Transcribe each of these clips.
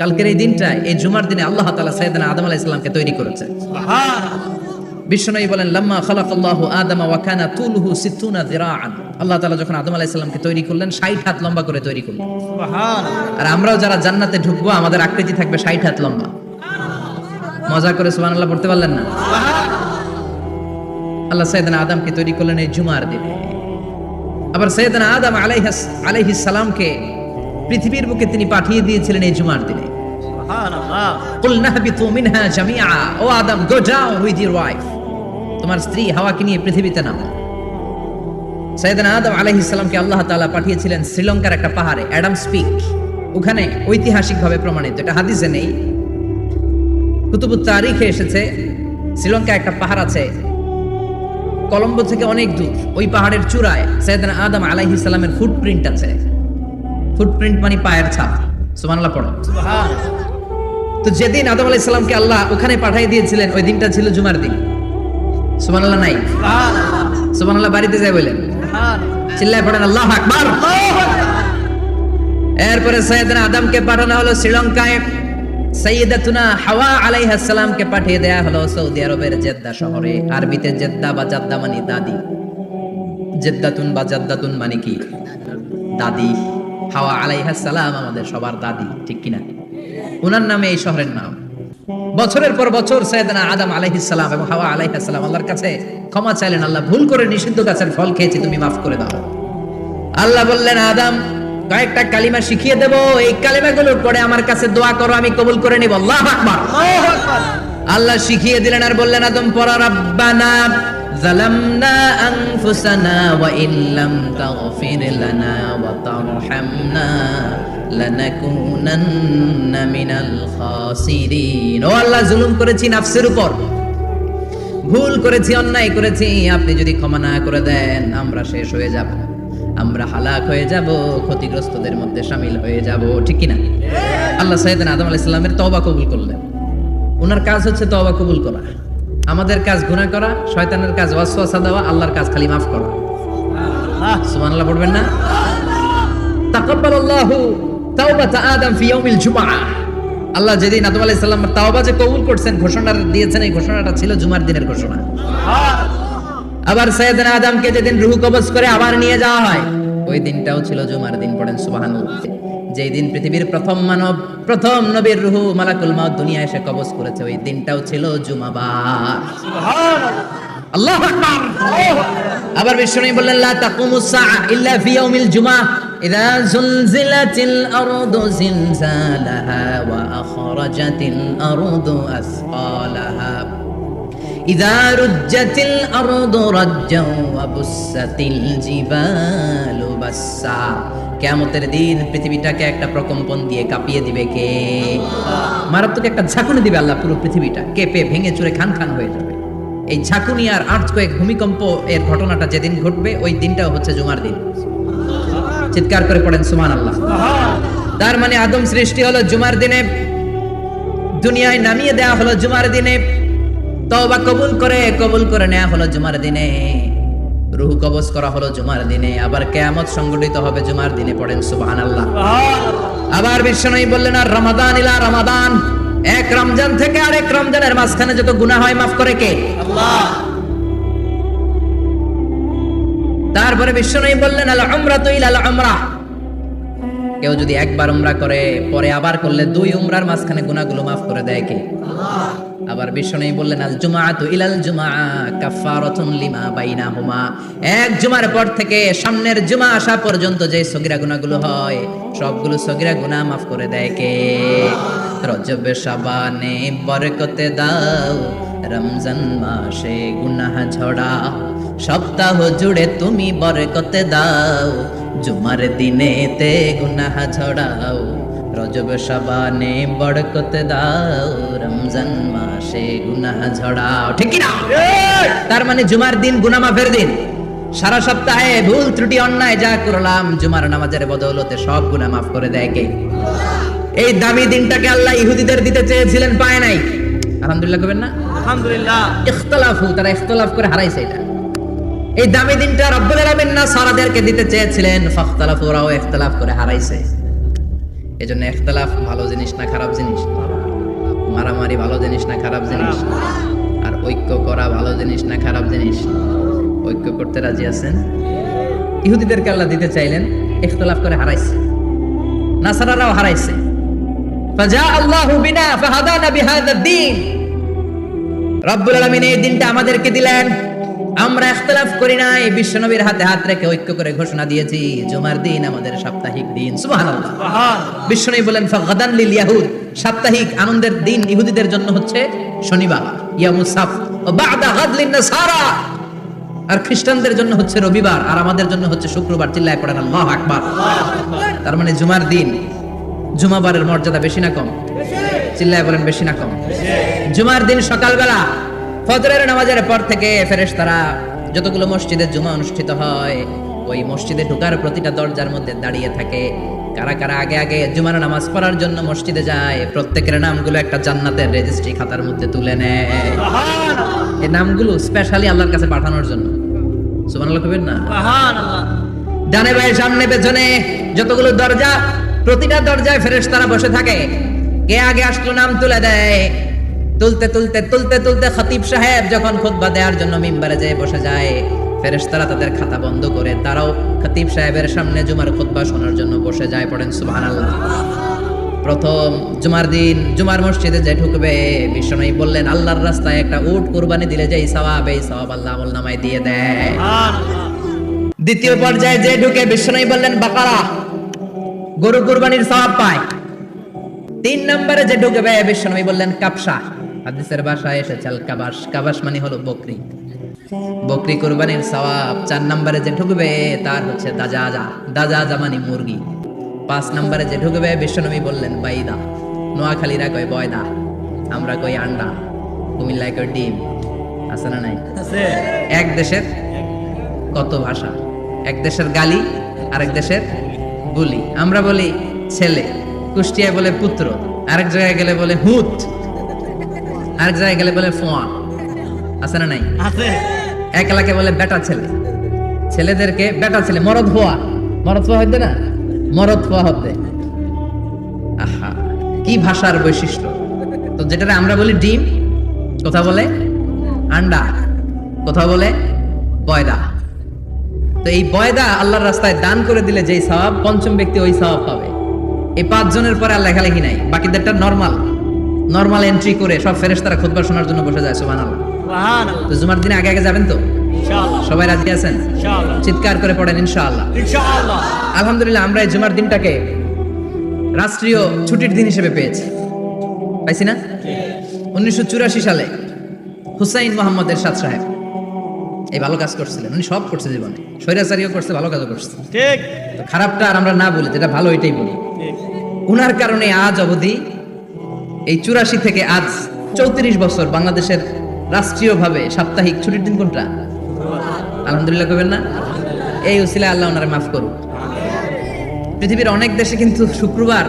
কালকের এই দিনটা, এই জুমার দিনে আল্লাহ তাআলা সাইয়েদনা আদম আলাইহিস সালামকে তৈরি করেছে। বিশ্বনবী বলেন, লাম্মা খালাকাল্লাহু আদামা ওয়া কানা তুলুহু 60 যিরাআন। আল্লাহ তাআলা যখন আদম আলাইহিস সালামকে তৈরি করলেন 60 হাত লম্বা করে তৈরি করলেন। সুবহানাল্লাহ। আর আমরাও যারা জান্নাতে ঢুকবো আমাদের আকৃতি থাকবে 60 হাত লম্বা। মজা করে সুবহানাল্লাহ পড়তে পারলেন না? আল্লাহ সাইয়েদনা আদমকে তৈরি করলেন এই জুমার দিনে। আবার সাইয়েদনা আদম আলাইহিস সালামকে পৃথিবীর বুকে তিনি পাঠিয়ে দিয়েছিলেন এই জুমার দিনে। সুবহানাল্লাহ। কুলনা হাবিতু মিনহা জামিআ, O Adam go down with your wife, তোমার স্ত্রী হাওয়াকে নিয়ে পৃথিবীতে নামো। সাইয়েদনা আদম আলাইহিস সালামকে আল্লাহ তাআলা পাঠিয়েছিলেন শ্রীলঙ্কার একটা পাহাড়ে, অ্যাডামস পিক। ওখানে ঐতিহাসিকভাবে প্রমাণিত, এটা হাদিসে নেই, কুতুবুত তারিখে এসেছে। শ্রীলঙ্কায় একটা পাহাড় আছে, কলম্বো থেকে অনেক দূর। ওই পাহাড়ের চূড়ায় সাইয়েদনা আদম আলাইহিস সালামের ফুটপ্রিন্ট আছে। ফুটপ্রিন্ট মানে পায়ের ছাপ। সুবহানাল্লাহ পড়ো। সুবহানাল্লাহ। তো যেদিন আদম আলাইহিস সালামকে আল্লাহ ওখানে পাঠিয়ে দিয়েছিলেন ওই দিনটা ছিল জুমার দিন। সুবহানাল্লাহ নাই? সুবহানাল্লাহ। সুবহানাল্লাহ বাড়িতে যাই বলেন। সুবহানাল্লাহ। চিল্লায় পড়েন আল্লাহু আকবার। আল্লাহু আকবার। এরপরে সাইয়েদনা আদমকে পাঠানো হলো শ্রীলঙ্কায়। সাইয়্যিদাতুনা হাওয়া আলাইহিস সালামকে পাঠিয়ে দেয়া হলো সৌদি আরবের জেদ্দা শহরে। আরবিতে জেদ্দা বা জাদ্দা মানে দাদি। জেদ্দাতুন বা জাদ্দাতুন মানে কি? দাদি। হাওয়া আলাইহিস সালাম আমাদের সবার দাদি, ঠিক কিনা? ওনার নামে এই শহরের নাম। বছরের পর বছর সাইয়েদনা আদম আলাইহিস সালাম এবং হাওয়া আলাইহিস সালাম আল্লাহর কাছে ক্ষমা চাইলেন, আল্লাহ ভুল করে নিষিদ্ধ গাছের ফল খেয়েছি, তুমি মাফ করে দাও। আল্লাহ বললেন, আদম কয়েকটা কালিমা শিখিয়ে দেব, এই কালিমাগুলোর পরে আমার কাছে দোয়া করো, আমি কবুল করে নিব। আল্লাহু আকবার। আল্লাহু আকবার। আল্লাহ শিখিয়ে দিলেন আর বললেন, আদম পড়া, রাব্বানা যালামনা আনফুসানা ওয়া ইল্লাম তাগফির লানা ওয়া তারহামনা লানাকুনান্না মিনাল খাসিরিন। ও আল্লাহ, জুলুম করেছি নফসের উপর, ভুল করেছি, অন্যায় করেছি, আপনি যদি ক্ষমা না করে দেন আমরা শেষ হয়ে যাব, আমরা হালাক হয়ে যাব, ক্ষতিগ্রস্তদের মধ্যে শামিল হয়ে যাব, ঠিক কিনা? আল্লাহ সাইয়েদনা আদম আলাইহিস সালামের তওবা কবুল করলেন। ওনার কাজ হচ্ছে তওবা কবুল করা। আমাদের কাজ গুনাহ করা, শয়তানের কাজ ওয়াসওয়াসা দেওয়া, আল্লাহর কাজ খালি মাফ করা। সুবহানাল্লাহ পড়বেন না? তাকাব্বালাল্লাহু তাওবাতা আদম ফি ইয়াউমিল জুমআ। আল্লাহ যেদিন আদম আলাইহিস সালামের তওবা যে কবুল করছেন, ঘোষণা দিয়েছেন, এই ঘোষণাটা ছিল জুমার দিনের ঘোষণা। আবার সাইয়েদনা আদমকে যেদিন রূহ কবজ করে আবার নিয়ে যাওয়া হয়, ওই দিনটাও ছিল জুমার দিন। পড়েন সুবহানাল্লাহ। যেই দিন পৃথিবীর প্রথম মানব, প্রথম নবীর রূহ মালাকুল মাউত দুনিয়ায় এসে কবজ করেছে, ওই দিনটাও ছিল জুমাবার। সুবহানাল্লাহ। আল্লাহু আকবার। আবার বিশ্বনবী বললেন, লা তাকুমুস সাআ ইল্লা ফি ইয়াউমিল জুমআ ইযা যুলজিলাতিল আরদু জিলজালাহা ওয়া আখরাজাতিল আরদু আসকালাহা ইযা রুজ্জাতিল আরদু রাজ্জাও ওয়া বুসাতিল জিবালু বাসসা। কিয়ামতের দিন পৃথিবীটাকে একটা প্রকম্পন দিয়ে কাঁপিয়ে দিবে কে? মারাত্মক একটা ঝাঁকুনি দিবে আল্লাহ, পুরো পৃথিবীটা কেঁপে ভেঙে চুরে খান খান হয়ে যাবে। এই ঝাঁকুনি আর আর্থকোয়েক, ভূমিকম্প এর ঘটনাটা যেদিন ঘটবে ওই দিনটাও হচ্ছে জুমার দিন। চিৎকার করে পড়েন সুবহানাল্লাহ। তার মানে আদম সৃষ্টি হলো জুমার দিনে, দুনিয়ায় নামিয়ে দেয়া হলো জুমার দিনে, তওবা কবুল করে নেওয়া হলো জুমার দিনে, রূহ কবজ করা হলো জুমার দিনে, আবার কিয়ামত সংঘটিত হবে জুমার দিনে। পড়েন সুবহানাল্লাহ। আবার বিশ্বনবী বললেন, আর রমাদান ইলা রমাদান, এক রমজান থেকে আরেক রমজানের মাঝখানে যত গুনাহ হয় মাফ করে কে? আল্লাহ। তারপরে বিশ্বনবী বললেন, আল উমরাতু ইলাল উমরাহ, কেউ যদি একবার উমরা করে পরে আবার করলে 2 উমরার মাঝখানে গুনাহগুলো মাফ করে দেয় কে? আল্লাহ। আবার বিশ্বনবী বললেন, আল জুমআতু ইলাল জুমআ কাফারাতুন লিমা বাইনাহুমা, এক জুমার পর থেকে সামনের জুমা আসা পর্যন্ত যে সগীরা গুনাহগুলো হয় সবগুলো সগীরা গুনাহ মাফ করে দেয় কে? রজব শাবানে বরকতে দাও, রমজান মাসে গুনাহ ঝড়া, সপ্তাহ জুড়ে তুমি বরকতে দাও, জুমার দিনেতে গুনাহ ঝড়াও, রজব শাবানে বরকতে দাও, রমজান মাসে গুনাহ ঝড়াও, ঠিক কি না? তার মানে জুমার দিন গুনাহ মাফের দিন। সারা সপ্তাহে ভুল ত্রুটি অন্যায় যা করলাম জুমার নামাজের বদৌলতে সব গুনাহ মাফ করে দেয় কে? এই দামি দিনটাকে আল্লাহ ইহুদিদের দিতে চেয়েছিলেন, পায় নাই। আলহামদুলিল্লাহ কবেন না? আলহামদুলিল্লাহ। ইখতিলাফু, তারা ইখতিলাফ করে হারাইছে এটা। এই দামি দিনটা রব্বুল আলামিন নাসারাদেরকে দিতে চেয়েছিলেন, ফাখতালাফু, ওরাও ইখতিলাফ করে হারাইছে। এজন্য ইখতিলাফ ভালো জিনিস না খারাপ জিনিস? মারামারি ভালো জিনিস না খারাপ জিনিস? আর ঐক্য করা ভালো জিনিস না খারাপ জিনিস? ঐক্য করতে রাজি আছেন? ইহুদিদেরকে আল্লাহ দিতে চাইলেন, ইখতিলাফ করে হারাইছে। নাসারারাও হারাইছে। ফাজা আল্লাহু বিনা ফাহাদানা বিহাদা দ্বীন। রব্বুল আলামিন এই দিনটা আমাদেরকে দিলেন, আমরা ইখতিলাফ করি না, এই বিশ্বনবীর হাতে হাত রেখে ঐক্য করে ঘোষণা দিয়েছি জুমার দিন আমাদের সাপ্তাহিক দিন। সুবহানাল্লাহ। বিশ্বনবী বলেন ফাগাদান লিল ইয়াহুদ, সাপ্তাহিক আনন্দের দিন ইহুদিদের জন্য হচ্ছে শনিবার, ইয়ামুস সাবত, ওয়া বা'দা গাদ লিন নাসারা, আর খ্রিস্টানদের জন্য হচ্ছে রবিবার, আর আমাদের জন্য হচ্ছে শুক্রবার। চিল্লায় পড়েন আল্লাহু আকবার। তার মানে জুমার দিন, জুমাবারের মর্যাদা বেশি না কম? চিল্লায় বলেন বেশি না কম? জুমার দিন সকালবেলা ফজরের নামাজের পর থেকে ফেরেশতারা যতগুলো মসজিদে জুমা অনুষ্ঠিত হয় ওই মসজিদে ঢোকার প্রতিটা দরজার মধ্যে দাঁড়িয়ে থাকে। কারা কারা আগে আগে জুমার নামাজ পড়ার জন্য মসজিদে যায়, প্রত্যেকের নামগুলো একটা জান্নাতের রেজিস্ট্রি খাতার মধ্যে তুলে নেয়। এই নামগুলো স্পেশালি আল্লাহর কাছে পাঠানোর জন্য। সুবহানাল্লাহ কইবেন না? সুবহানাল্লাহ। ডানে বায়ে সামনে পেছনে যতগুলো দরজা, প্রতিটা দরজায় ফেরেশতারা বসে থাকে। কে আগে আসলো নাম তুলে দেয়। তুলতে তুলতে তুলতে তুলতে খতিব সাহেব যখন খুতবা দেওয়ার জন্য মিম্বারে যেয়ে বসে যায়, ফেরেশতারা তাদের খাতা বন্ধ করে তারাও খতিব সাহেবের সামনে জুমার খুতবা শোনার জন্য বসে যায়। পড়েন সুবহানাল্লাহ। প্রথম জুমার দিন জুমার মসজিদে যে ঢুকবে, বিশ্বনবী বললেন আল্লাহর রাস্তায় একটা উট কুরবানি দিলে যেই সওয়াব, এই সওয়াব আল্লাহ আমলনামায় দিয়ে দেয়। দ্বিতীয় পর্যায়ে যে ঢুকে, বিশ্বনবী বললেন বাকারা, গরু কুরবানির সওয়াব পায়। 3 নম্বরে যে ঢুকবে, বিশ্বনবী বললেন কাবসা, হাদিসের ভাষায় এসেছে আল কাবাস, কাবাস মানে হলো বকরি, বকরি কুরবানির সওয়াব। 4 নম্বরে যে ঢুকবে তার হচ্ছে দাজাজা, দাজাজা মানে মুরগি। 5 নম্বরে যে ঢুকবে, বিশ্বনবী বললেন বাইদা, নোয়াখালীরা কয় বয়দা, আমরা কই আন্ডা, কুমিল্লায় কই ডিম। আছে না নাই? আছে। এক দেশের কত ভাষা, এক দেশের গালি আরেক দেশের বলি। আমরা বলি ছেলে, কুষ্টিয়ায় বলে পুত্র, আরেক জায়গায় গেলে বলে হুত, আরেক জায়গায় গেলে বলে ফোয়া। আছে না নাই? আছে। এক এলাকায় বলে বেটা ছেলে, ছেলেদেরকে বেটা ছেলে, মরদ হওয়া, মরদ হওয়া হইতে না, মরদ হওয়া হতে। আহা, কি ভাষার বৈশিষ্ট্য। তো যেটা আমরা বলি ডিম, কথা বলে আন্ডা, কথা বলে বয়দা। তো এই বয়দা আল্লাহর রাস্তায় দান করে দিলে যেই সওয়াব, পঞ্চম ব্যক্তি ওই সওয়াব পাবে। এই 5 জনের পরে আর লেখালেখি নাই, বাকিদেরটা নরমাল এন্ট্রি করে সব ফেরেশতারা খুতবা শোনার জন্য বসে যায়। সুবহানাল্লাহ। সুবহানাল্লাহ। তো জুমার দিন আগে আগে যাবেন তো ইনশাআল্লাহ? সবাই রাজি আছেন? ইনশাআল্লাহ। চিৎকার করে পড়েন ইনশাআল্লাহ। ইনশাআল্লাহ। আলহামদুলিল্লাহ, আমরা এই জুমার দিনটাকে রাষ্ট্রীয় ছুটির দিন হিসেবে পেয়েছি, পাইছি না? 1984 সালে হুসাইন মোহাম্মদ এরশাদ সাহেব এই ভালো কাজ করছিলেন। উনি সব করছে জীবনে, স্বৈরাচারীও করছে, ভালো কাজও করছে। ঠিক। তো খারাপটা আর আমরা না বলি, যেটা ভালো এটাই বলি। উনার কারণে আজ অবধি এই 84 থেকে আজ 34 বছর বাংলাদেশের রাষ্ট্রীয়ভাবে সাপ্তাহিক ছুটির দিন কোনটা? আলহামদুলিল্লাহ কইবেন না? এই উসিলায় আল্লাহ ওনারে মাফ করুক। পৃথিবীর অনেক দেশে কিন্তু শুক্রবার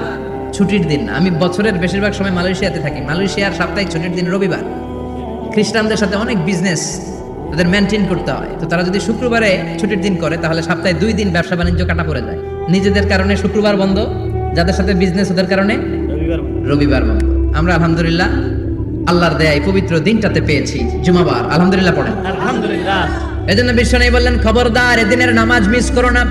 ছুটির দিন। আমি বছরের বেশিরভাগ সময় মালয়েশিয়াতে থাকি। মালয়েশিয়ার সাপ্তাহিক ছুটির দিন রবিবার। খ্রিস্টানদের সাথে অনেক বিজনেস তাদের মেনটেন করতে হয়। তো তারা যদি শুক্রবারে ছুটির দিন করে, তাহলে সপ্তাহে 2 দিন ব্যবসা বাণিজ্য কাটা পড়ে যায়। নিজেদের কারণে শুক্রবার বন্ধ, যাদের সাথে বিজনেস ওদের কারণে রবিবার বন্ধ। আমরা আলহামদুলিল্লাহ আল্লাহর দয়ায় পবিত্র দিনটাতে পেয়েছি জুমাবার। আলহামদুলিল্লাহ পড়েন আলহামদুলিল্লাহ। এজন্য বিশ্বনবী বললেন খবরদার এদিনের নামাজ মিস করো না।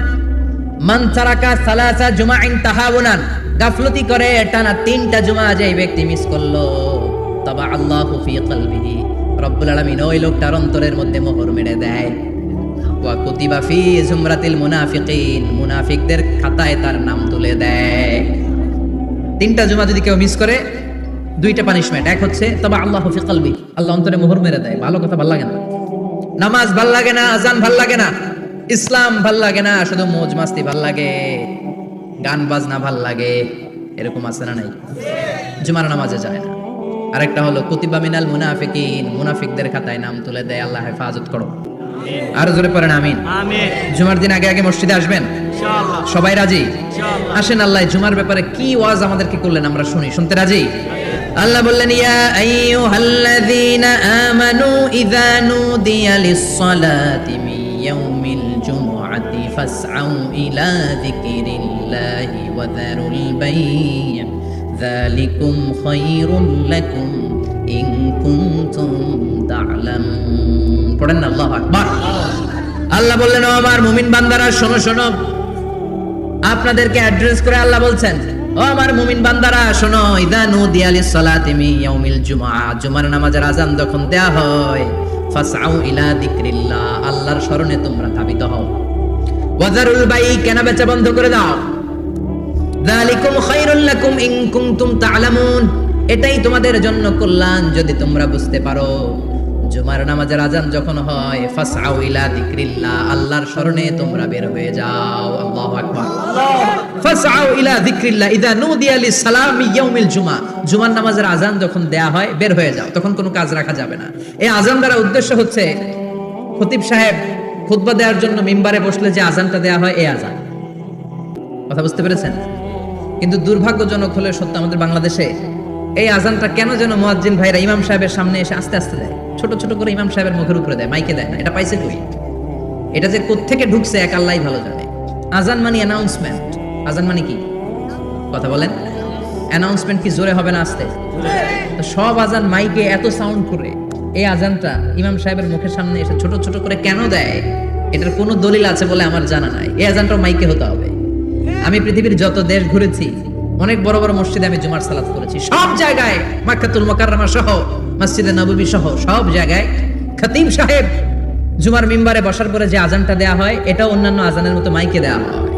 মান তারাকা সালাসা জুমাইন তাহাউনান, গাফলতি করে টানা 3টা জুমা যেই ব্যক্তি মিস করলো, তাবা আল্লাহু ফি কলবিহি, রব্বুল আলামিন ওই লোকটার অন্তরের মধ্যে মোহর মেরে দেয়। ওয়া কুতিবা ফি জুমরাতিল মুনাফিকিন, মুনাফিকদের খাতায় তার নাম তুলে দেয়। 3টা জুমা যদি কেউ মিস করে, 2টা পানিশমেন্ট। এক হচ্ছে তবে আল্লাহু ফি কলবি, আল্লাহ অন্তরে মোহর মেরে দেয়। ভালো কথা ভাল লাগে না, নামাজ ভাল লাগে না, আজান ভাল লাগে না, ইসলাম ভাল লাগে না, শুধু মौज মাস্তি ভাল লাগে, গান বাজনা ভাল লাগে, এরকম আছে না নাই? জুমার নামাজে যায় না। আরেকটা হলো কুতিবা মিনাল মুনাফিকিন, মুনাফিকদের খাতায় নাম তুলে দেয়। আল্লাহ হেফাজত করো। আর জোরে পড়েন আমিন। আমিন। জুমার দিন আগে আগে মসজিদে আসবেন ইনশাআল্লাহ। সবাই রাজি? ইনশাআল্লাহ। আসেন, আল্লাহ জুমার ব্যাপারে কি ওয়াজ আমাদেরকে করলেন আমরা শুনি। শুনতে রাজি? আল্লাহ বললেন ইয়া আইয়ুহাল্লাযীনা আমানু ইযা নুদিয়া লিস-সালাতি মিন ইয়াউমিল জুমআতি ফাসআউ ইলা যিকিরিল্লাহ বিল্লাহি ওয়া যারুল বাই' যালিকুম খায়রুল লাকুম ইন কুনতুম তা'লামুন। পড়েন না আল্লাহু আকবার। আল্লাহ বললেন, ও আমার মুমিন বান্দারা শোনো শোনো। আপনাদেরকে অ্যাড্রেস করে আল্লাহ বলছেন, ও আমার মুমিন বান্দারা শোনো, ইদা নুদিয়া লিস-সালাতি মিন ইয়াউমিল জুমআহ, জুমার নামাজের আযান যখন দেয়া হয়, ফাসআউ ইলা যিকরিল্লাহ, আল্লাহর স্মরণে তোমরা ধাবিত হও। ওয়াজারুল বাই', কেনা বেচা বন্ধ করে দাও। যালিকুম খায়রুল লাকুম ইন কুনতুম তা'লামুন, এটাই তোমাদের জন্য কল্যাণ যদি তোমরা বুঝতে পারো। জুমার নামাজের আযান যখন হয়, ফাসআউ ইলা যিকরিল্লাহ, আল্লাহর স্মরণে তোমরা বের হয়ে যাও। আল্লাহু আকবার। ফাসআউ ইলা যিকরিল্লাহ ইযা নুদিয়া লিস-সালামি ইয়াউমিল জুমআহ, জুমার নামাজের আযান যখন দেয়া হয় বের হয়ে যাও, তখন কোনো কাজ রাখা যাবে না। এই আযান দ্বারা উদ্দেশ্য হচ্ছে খতিব সাহেব খুতবা দেওয়ার জন্য মিম্বারে বসলে যে আযানটা দেয়া হয়, এই আযান। কথা বুঝতে পেরেছেন? কিন্তু দুর্ভাগ্যজনক হলে সত্য, আমাদের বাংলাদেশে এই আযানটা কেন যেন মুয়াজ্জিন ভাইরা ইমাম সাহেবের সামনে এসে আস্তে আস্তে দেয়, ছোট ছোট করে ইমাম সাহেবের মুখের উপরে দেয়, মাইকে দেয় না। এটা পাইছে কই? এটা যে কোত্থেকে ঢুকছে এক আল্লাহই ভালো জানে। আযান মানে অ্যানাউন্সমেন্ট। আযান মানে কি? কথা বলেন। অ্যানাউন্সমেন্ট কি জোরে হবে না আস্তে? তো সব আযান মাইকে এত সাউন্ড করে, এই আযানটা ইমাম সাহেবের মুখের সামনে এসে ছোট ছোট করে কেন দেয়? এটার কোনো দলিল আছে বলে আমার জানা নাই। এই আযানটাও মাইকে হতে হবে। আমি পৃথিবীর যত দেশ ঘুরেছি, অনেক বড় বড় মসজিদে আমি জুমার সালাত করেছি, সব জায়গায় মক্কাতুল মুকাররমা সহ মসজিদে নববী সহ সব জায়গায় খতিব সাহেব জুমার মিম্বারে বসার পরে যে আযানটা দেয়া হয়, এটা অন্যান্য আযানের মতো মাইকে দেয়া হয়।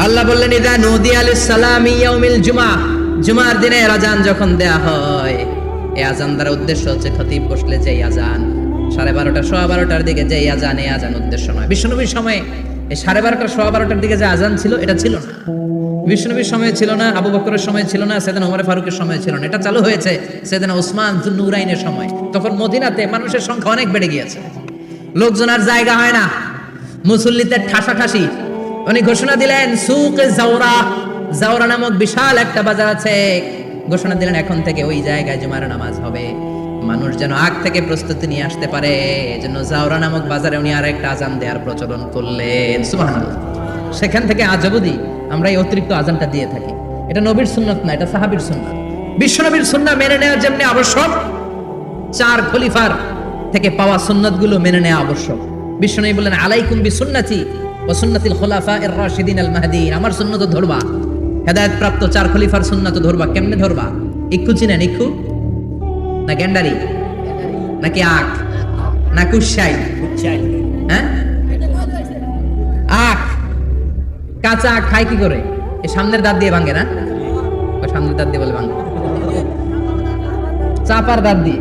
আল্লাহ বললেন, ইযা নুদিয়া লিস-সালামি ইয়াউমিল জুমআহ, জুমার দিনে আযান যখন দেয়া হয়, এই আযান দ্বারা উদ্দেশ্য হচ্ছে খতিব বসলে যে আযান 12:30 12:15 দিকে যে আযান, এই আযান উদ্দেশ্য নয়। বিশ্বনবীর সময়ে এই 12:30 12:15 দিকে যে আযান ছিল, এটা ছিল না। বিশ্বনবীর সময় ছিল না, আবু বকরের সময় ছিল না, সাইয়েদনা ওমর ফারুকের সময় ছিল না। এটা চালু হয়েছে সাইয়েদনা উসমান যুন্নুরাইনের সময়। তখন মদিনাতে মানুষের সংখ্যা অনেক বেড়ে গিয়েছে, লোকজন আর জায়গা হয় না, মুসল্লিতে ঠাসাঠাসি। উনি ঘোষণা দিলেন, সুকে জাওরা, জাওরা নামক বিশাল একটা বাজার আছে, ঘোষণা দিলেন এখন থেকে ওই জায়গায় জুমার নামাজ হবে। মানুষ যেন আগ থেকে প্রস্তুতি নিয়ে আসতে পারে, এজন্য জাওরা নামক বাজারে উনি আর একটা আযান দেওয়ার প্রচলন করলেন। সুবহানাল্লাহ। সেখান থেকে আজ অবধি আমরা এই অতিরিক্ত আযানটা দিয়ে থাকি। এটা নবীর সুন্নাত না, এটা সাহাবীর সুন্নাত। বিশ্বনবীর সুন্নাহ মেনে নেওয়া যেমনি আবশ্যক, 4 খলিফার থেকে পাওয়া সুন্নাতগুলো মেনে নেওয়া আবশ্যক। বিশ্বনবী বললেন, আলাইকুম বিসুন্নতি ওয়া সুন্নাতিল খুলাফায়ে রাশিদিন আল মাহদিয়িন, আমার সুন্নাত ধরবা, হেদায়েত প্রাপ্ত 4 খলিফার সুন্নাত ধরবা। কেমনে ধরবা? ইক্ষু চিনেন? ইক্ষু না গ্যান্ডারি নাকি আখ না কুশাই? হ্যাঁ, আখ। কাঁচা আখ খায় কি করে? এই সামনের দাঁত দিয়ে ভাঙে না? সামনের দাঁত দিয়ে বলে ভাঙে, চাপার দাঁত দিয়ে,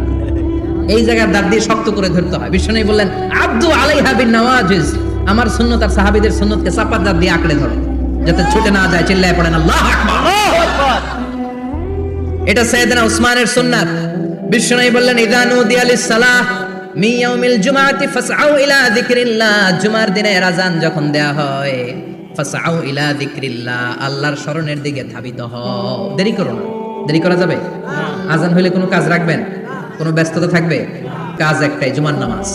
এই জায়গার দাঁত দিয়ে শক্ত করে ধরতে হয়। বিশ্বনবী বললেন, আব্দু আলাইহা বিন নওয়াজিজ, আমার সুন্নাত আর সাহাবীদের সুন্নাতকে চাপার দাঁত দিয়ে আঁকড়ে ধরো, যাতে ছুটে না যায়। চিল্লায় পড়েন আল্লাহু আকবার। এটা সাইয়েদনা উসমানের সুন্নাত। বিশ্বনবী বললেন, ইযা নুদিয়া লিস-সালাহ মিন ইয়াউমিল জুমআতি ফাসআউ ইলা যিকরিল্লাহ, জুমার দিনে আযান যখন দেয়া হয়, ফাসআউ ইলা যিকরিল্লাহ, আল্লাহর স্মরণের দিকে ধাবিত হও। দেরি করো না। দেরি করা যাবে? আযান হইলে কোনো কাজ রাখবেন? কোনো ব্যস্ততা থাকবে? কাজ একটাই, জুমার নামাজ।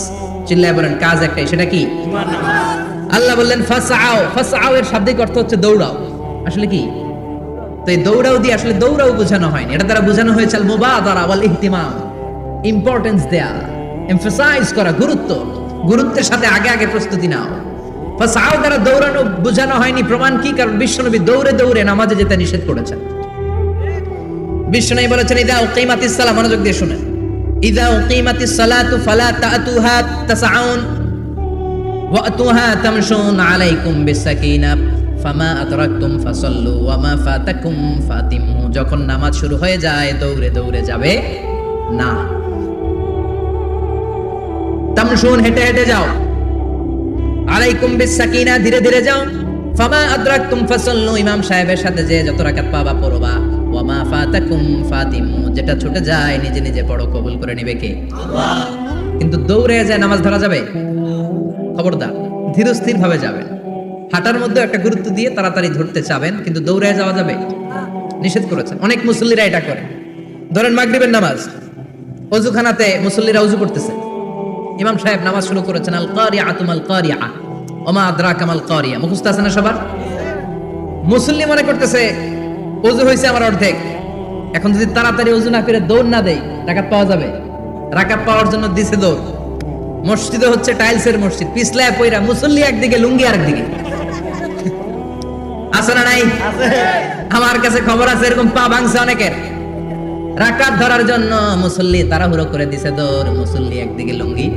চিল্লায় বলেন, কাজ একটাই, সেটা কি? জুমার নামাজ। আল্লাহ বললেন ফাসআউ, ফাসআউ এর শাব্দিক অর্থ হচ্ছে দৌড়াও। আসলে কি? তো এই দৌড়াও দিয়ে আসলে দৌড়াও বোঝানো হয়নি, এটা দ্বারা বোঝানো হয়েছে আল মুবাদারা ওয়াল ইহতিমাম, ইম্পর্টেন্স দেয়া, এমফাসাইজ করা, গুরুত্ব, গুরুত্বের সাথে আগে আগে প্রস্তুতি নাও। ফাসআউ দ্বারা দৌড়ানো বোঝানো হয়নি। প্রমাণ কি? কারণ বিশ্বনবী দৌড়ে দৌড়ে নামাজে যেতে নিষেধ করেছেন। বিশ্বনবী বলেছেন, ইযা উকিমাতিস সালাহ, মনোযোগ দিয়ে শুনেন, ইযা উকিমাতিস সালাতু ফালা তা'তুহা তাসআউন ওয়া আতুহা তামশুন আলাইকুম বিসাকিনাহ ফামা আদরাকতুম ফাসাল্লু ওয়া মা ফাতাকুম ফাতিমু, যখন নামাজ শুরু হয়ে যায় দৌড়ে দৌড়ে যাবে না। তামশুন, হেঁটে হেঁটে যাও। আলাইকুম বিসাকিনা, ধীরে ধীরে যাও। ফামা আদরাকতুম ফাসাল্লু, ইমাম সাহেবের সাথে যে যত রাকাত পাবা পড়বা। ওয়া মা ফাতাকুম ফাতিমু, যেটা ছুটে যায় নিজে নিজে পড়ো, কবুল করে নেবে কে? আল্লাহ। কিন্তু দৌড়ে যায় নামাজ ধরা যাবে? খবরদার, ধীর স্থির ভাবে যাবেন। হাঁটার মধ্যে একটা গুরুত্ব দিয়ে তাড়াতাড়ি ধরতে চাবেন, কিন্তু দৌড়ে যাওয়া যাবে? নিষেধ করেছেন। অনেক মুসল্লিরা এটা করে। ধরেন মাগরিবের নামাজ, অজুখানাতে মুসল্লিরা অজু করতেছে, ইমাম সাহেব নামাজ শুরু করেছেন, আল কারিআতু মাল কারিআ, ওমা আদরাকা মাল কারিয়া, মুখস্থ আছে না সবার? মুসল্লি মনে করতেছে ওযু হয়েছে আমার অর্ধেক, এখন যদি তাড়াতাড়ি ওযু না করে দৌড় না দেই রাকাত পাওয়া যাবে। রাকাত পাওয়ার জন্য দিছে দৌড়। মসজিদে হচ্ছে টাইলসের মসজিদ, পিছলায় পয়রা মুসল্লি একদিকে, লুঙ্গি আরেকদিকে। আছে না নাই? আমার কাছে খবর আছে এরকম পা ভাঙছে অনেকের। রাকাত ধরার জন্য মুসল্লি তাড়াহুড়ো করে দিছে দৌড়, মুসল্লি একদিকে লুঙ্গি,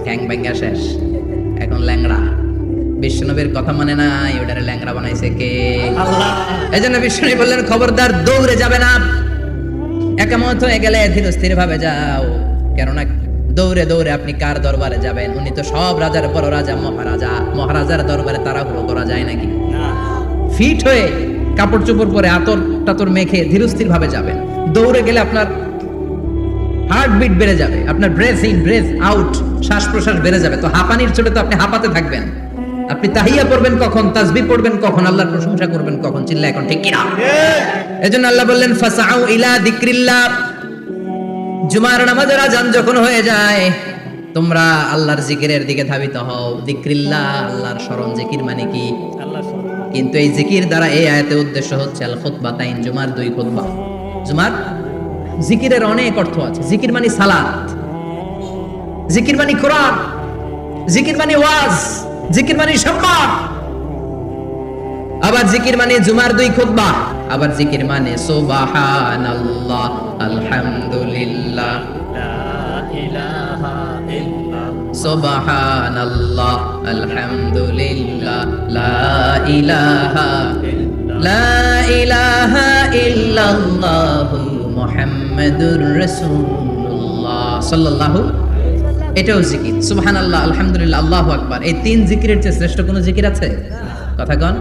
ঠ্যাং ভাঙা শেষ, এখন ল্যাংড়া। বিশ্বনবীর কথা মানে নাই, ওটারে ল্যাংড়া বানাইছে কে? আল্লাহ। এজন্য বিশ্বনবী বললেন খবরদার দৌড়ে যাবে না, একামত হয়ে গেলে ধীরে স্থির ভাবে যাও, কেননা দৌড়ে দৌড়ে আপনি কার দরবারে যাবেন? উনি তো সব রাজার বড় রাজা, মহারাজা। মহারাজার দরবারে তাড়াহুড়ো করা যায় নাকি? ফিট হয়ে কাপড় চোপড় পরে আতর টাতর মেখে ধীরস্থির ভাবে যাবেন। দৌড়ে গেলে আপনার হার্টবিট বেড়ে যাবে, আপনার ব্রেথ ইন ব্রেথ আউট, শ্বাস প্রশ্বাস বেড়ে যাবে। তো হাঁপানির চোটে তো আপনি হাঁপাতে থাকবেন। আপনি তাহিয়া পড়বেন কখন, তাসবিহ পড়বেন কখন, আল্লাহর প্রশংসা করবেন কখন? চিল্লা এখন ঠিক কিনা? এজন্য আল্লাহ বললেন ফাসাউ ইলা যিকরিল্লাহ, জুমার নামাজের আযান যখন হয়ে যায় তোমরা আল্লাহর জিকিরের দিকে ধাবিত হও। যিকরিল্লাহ, আল্লাহর স্মরণ। জিকির মানে কি? আল্লাহর স্মরণ। কিন্তু এই জিকির দ্বারা এই আয়াতের উদ্দেশ্য হচ্ছে আল খুতবাতাইন, জুমার 2 খুতবা। জুমার জিকিরের অনেক অর্থ আছে। জিকির মানে সালাত, জিকির মানে কোরআন, জিকির মানে ওয়াজ, জিকির মানে সম্মান। আবার জিকির মানে জুমার 2 খুতবা। আবার জিকির মানে সুবহানাল্লাহ, আলহামদুলিল্লাহ, লা ইলাহা ইল্লাল্লাহ, সুবহানাল্লাহ, আলহামদুলিল্লাহ, লা ইলাহা ইল্লাল্লাহ, লা ইলাহা ইল্লাল্লাহু মুহাম্মাদুর রাসূলুল্লাহ সাল্লাল্লাহু। এটাও জিকির। সুবহানাল্লাহ, আলহামদুলিল্লাহ, আল্লাহু আকবার। এই 3 জিকিরের চেয়ে শ্রেষ্ঠ কোনো জিকির আছে? কথা কন।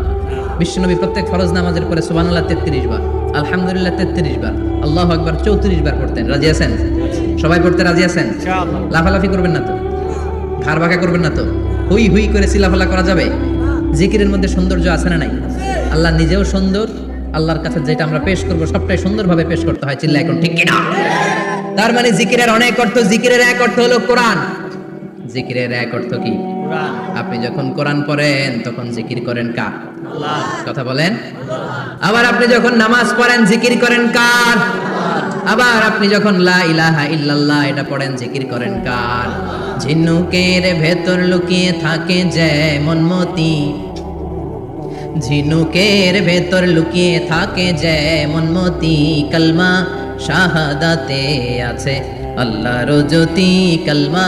বিশ্বনবী প্রত্যেক ফরজ নামাজের পরে সুবহানাল্লাহ 33 বার, আলহামদুলিল্লাহ 33 বার, আল্লাহু আকবার 34 বার পড়তেন। রাজি আছেন? সবাই পড়তে রাজি আছেন? ইনশাআল্লাহ। লাফালাফি করবেন না তো? ঘাড় বাঁকা করবেন না তো? হুই হুই করে সিলাফালা করা যাবে? জিকিরের মধ্যে সৌন্দর্য আছে না নাই? আল্লাহ নিজেও সুন্দর, আল্লাহর কাছে যেটা আমরা পেশ করব সবটাই সুন্দরভাবে পেশ করতে হয়। চিল্লা এখন ঠিক কিনা? তার মানে জিকিরের অনেক অর্থ। জিকিরের এক অর্থ হলো কোরআন। জিকিরের এক অর্থ কি? কোরআন। আপনি যখন কোরআন পড়েন তখন জিকির করেন কার? আল্লাহ। কথা বলেন। আবার আপনি যখন নামাজ পড়েন জিকির করেন কার? আবার আপনি যখন লা ইলাহা ইল্লাল্লাহ এটা পড়েন জিকির করেন কার? ঝিনুকের ভেতর লুকিয়ে থাকে যেমন মতি, ঝিনুকের ভেতর লুকিয়ে থাকে যেমন মতি, কালমা শাহাদাতে আছে আল্লাহর জ্যোতি, কালমা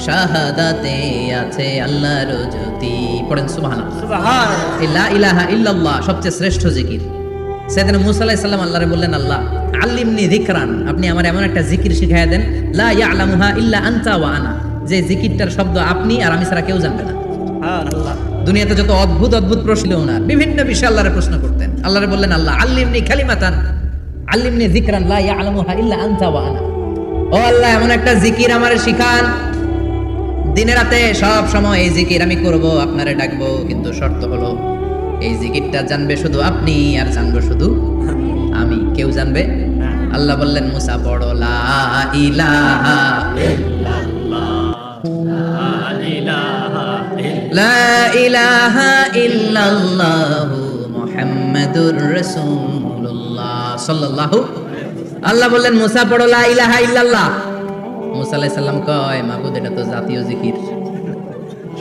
শাহাদাতে আছে আল্লাহর জ্যোতি। পড়েন সুবহানাল্লাহ। সুবহানাল্লাহ। লা ইলাহা ইল্লাল্লাহ সবচেয়ে শ্রেষ্ঠ জিকির। সাইয়েদনা মুসা আলাইহিস সালাম আল্লাহরে বললেন, আল্লাহ আল্লিমনি যিকরান, আপনি আমার এমন একটা জিকির শিখাইয়া দেন, লা ইয়ালামুহা ইল্লা আনতা ওয়া আনা, যে জিকিরটার শব্দ আপনি আর আমি ছাড়া কেউ জানবে না। সুবহানাল্লাহ। দুনিয়াতে যত অদ্ভুত অদ্ভুত প্রশ্ন ওনার, বিভিন্ন বিষয়ে আল্লাহরে প্রশ্ন করতেন। আল্লাহরে বললেন, আল্লাহ আল্লিমনি কালিমাতান, আল্লিমনি যিকরান লা ইয়ালামুহা ইল্লা আনতা ওয়া আনা। ও আল্লাহ এমন একটা জিকির আমারে শিখান, দিনে রাতে সব সময় এই জিকির আমি করব, আপনারে ডাকবো, কিন্তু শর্ত হলো এই জিকিরটা জানবে শুধু আপনি আর জানবো শুধু আমি, কেউ জানবে। আল্লাহ বললেন, মুসা পড়ো লা ইলাহা ইল্লাল্লাহ, লা ইলাহা ইল্লাল্লাহ মুহাম্মাদুর রাসূলুল্লাহ সাল্লাল্লাহু। আল্লাহ বললেন, মুসা পড়ো লা ইলাহা ইল্লাল্লাহ। মুসা আলাইহিস সালাম কয়, মাবুদ এটা তো জাতীয় জিকির,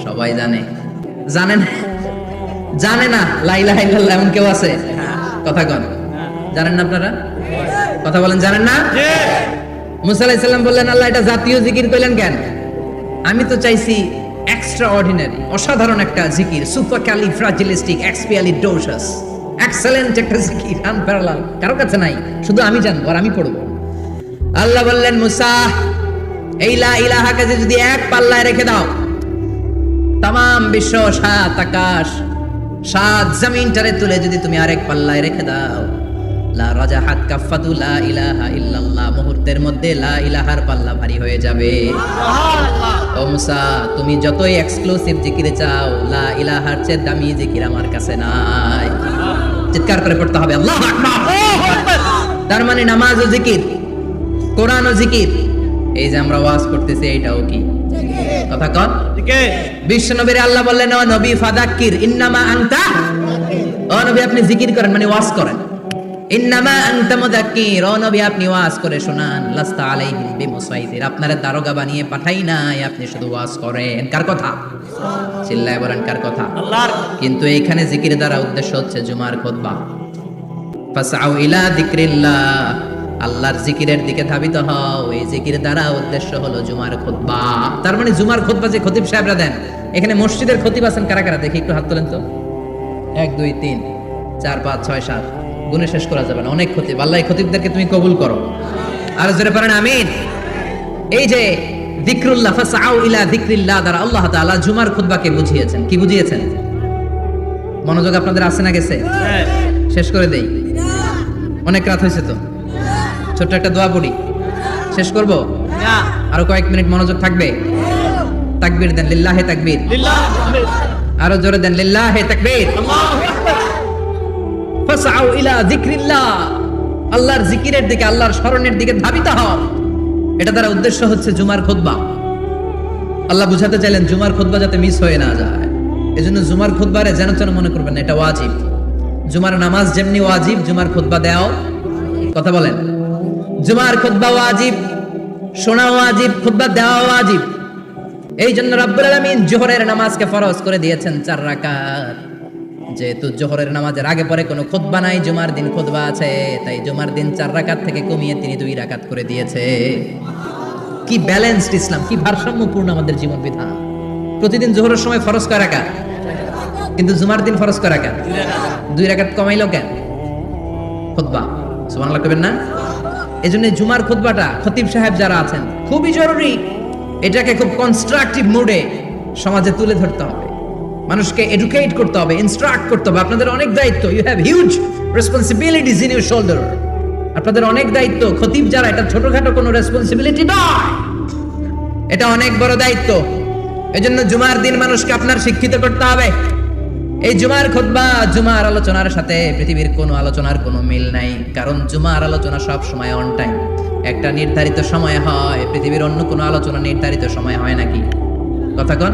সবাই জানে। জানেন? জানে না লা ইলাহা ইল্লাল্লাহ এমন কেউ আছে? কথা কন। জানেন না আপনারা? কথা বলেন, জানেন না? মুসা আলাইহিস সালাম বললেন, আল্লাহ এটা জাতীয় জিকির কইলেন কেন? আমি তো চাইছি এক্সট্রা অর্ডিনারি, অসাধারণ একটা জিকির, সুপারক্যালিফ্রাজিলিস্টিক এক্সপিয়ালিডোসাস, এক্সেলেন্ট একটা জিকির, আনপ্যারালাল, কারো কাছে নাই, শুধু আমি জানবো আর আমি পড়বো। আল্লাহ বললেন, মুসা এই লা ইলাহাকে যদি এক পাল্লায় রেখে দাও, তামাম বিশ্ব, 7 আকাশ, 7 জমিনটারে তুলে যদি তুমি আরেক পাল্লায় রেখে দাও, লা রাজাহাত কাফাতু লা ইলাহা ইল্লাল্লাহ, মুহূর্তের মধ্যে লা ইলাহার পাল্লা ভারী হয়ে যাবে। সুবহানাল্লাহ। ও মুসা তুমি যতই এক্সক্লুসিভ জিকির চাও, লা ইলাহার চেয়ে দামি জিকির আমার কাছে নাই। চিৎকার করে পড়তে হবে আল্লাহু আকবার। তার মানে নামাজ ও জিকির, কোরআন ও জিকির, এই যে আমরা ওয়াজ করতেছি এইটাও কি? কথা কন। বিশ্ব নবীর আল্লাহ বললেন, ও নবী ফাদাক্কির ইন্নামা আনতা, ও নবী আপনি জিকির করেন মানে ওয়াজ করেন। ইন্নামা আনতা মুযাক্কির, ও নবী আপনি ওয়াজ করে শোনান। লাস্তা আলাইহিম বিমুসাইতির, আপনারা দারোগা বানিয়ে পাঠাই নাই, আপনি শুধু ওয়াজ করেন। কার কথা? চিল্লায় বলেন কার কথা? আল্লাহর। কিন্তু এইখানে জিকির দ্বারা উদ্দেশ্য হচ্ছে জুমার খুতবা। ফাসআউ ইলা যিকরিল্লাহ, আল্লাহর জিকিরের দিকে ধাবিত হও। এই জিকির দ্বারা উদ্দেশ্য হলো জুমার খুতবা। তার মানে জুমার খুতবা যে খতিব সাহেবরা দেন, এখানে মসজিদের খতিব আছেন কারা কারা দেখি একটু হাত তোলেন তো। 1 2 3 4 5 6 7 গুণে শেষ করা যাবে না, অনেক খতিব। আল্লাহ এই খতিবদেরকে তুমি কবুল করো। আর জোরে পড়েন আমিন। এই যে যিকরুল্লাহ, ফাসআউ ইলা যিকরিল্লাহ দ্বারা আল্লাহ তাআলা জুমার খুতবাকে বুঝিয়েছেন। কি বুঝিয়েছেন? মনোযোগ আপনাদের আছে না গেছে? শেষ করে দেই, অনেক রাত হয়েছে তো। ছোট্ট একটা দোয়া পড়ি, শেষ করব। আরো কয়েক মিনিট মনোযোগ থাকবে। তাকবীর দেন, লিল্লাহে তাকবীর। আরো জোরে দেন, লিল্লাহে তাকবীর। ফাসআউ ইলা যিকরিল্লাহ, আল্লাহর জিকিরের দিকে, আল্লাহর স্মরণের দিকে ধাবিত হও। এটা দ্বারা উদ্দেশ্য হচ্ছে জুমার খুতবা। আল্লাহ বুঝাতে চাইলেন জুমার খুতবা যাতে মিস হয়ে না যায়। এজন্য জুমার খুতবারে যেন যেন মনে করবেন না, এটা ওয়াজিব। জুমার নামাজ যেমনি ওয়াজিব, জুমার খুতবা দেওয়াও, কথা বলেন, জুমার খুতবা ওয়াজিব, শোনা ওয়াজিব, খুতবা দেওয়া ওয়াজিব। এই জন্য রাব্বুল আলামিন জোহরের নামাজকে ফরজ করে দিয়েছেন 4 রাকাত। যেহেতু জোহরের নামাজের আগে পরে কোনো খুতবা নাই, জুমার দিন খুতবা আছে, তাই জুমার দিন 4 রাকাত থেকে কমিয়ে তিনি 2 রাকাত করে দিয়েছে। কি ব্যালেন্সড ইসলাম, কি ভারসাম্যপূর্ণ আমাদের জীবন বিধান। প্রতিদিন জোহরের সময় ফরজ কয় রাকাত, কিন্তু জুমার দিন ফরজ কয় রাকাত, 2 রাকাত কমাইলো কেন? খুতবা, সুবহানাল্লাহ কইবেন না? এজন্য জুমার খুতবাটা খতিব সাহেব যারা আছেন খুবই জরুরি। এটাকে খুব কনস্ট্রাকটিভ মুডে সমাজে তুলে ধরতে হবে, মানুষকে এডুকেট করতে হবে, ইনস্ট্রাক্ট করতে হবে। আপনাদের অনেক দায়িত্ব, you have huge responsibilities in your shoulder. আপনাদের অনেক দায়িত্ব। খতিব যারা, এটা ছোটখাটো কোনো রেসপন্সিবিলিটি নয়, এটা অনেক বড় দায়িত্ব। এজন্য জুমার দিন মানুষকে আপনার শিক্ষিত করতে হবে। এই জুমার খুতবা, জুমার আলোচনার সাথে পৃথিবীর কোনো আলোচনার কোনো মিল নাই। কারণ জুমার আলোচনা সব সময় অন টাইম, একটা নির্ধারিত সময় হয়। পৃথিবীর অন্য কোনো আলোচনা নির্ধারিত সময় হয় নাকি? কথা কন।